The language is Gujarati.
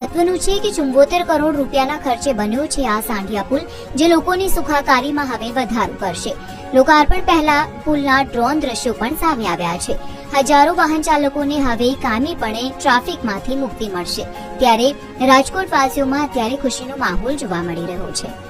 મહત્વનું છે કે 74 કરોડ રૂપિયાના ખર્ચે બન્યો છે આ સાંઢિયા પુલ, જે લોકોની સુખાકારીમાં હવે વધારો કરશે. લોકાર્પણ પહેલા પુલના ડ્રોન દ્રશ્યો પણ સામે આવ્યા છે. હજારો વાહન ચાલકોને હવે કાયમીપણે ટ્રાફિકમાંથી મુક્તિ મળશે. ત્યારે રાજકોટવાસીઓમાં અત્યારે ખુશીનો માહોલ જોવા મળી રહ્યો છે.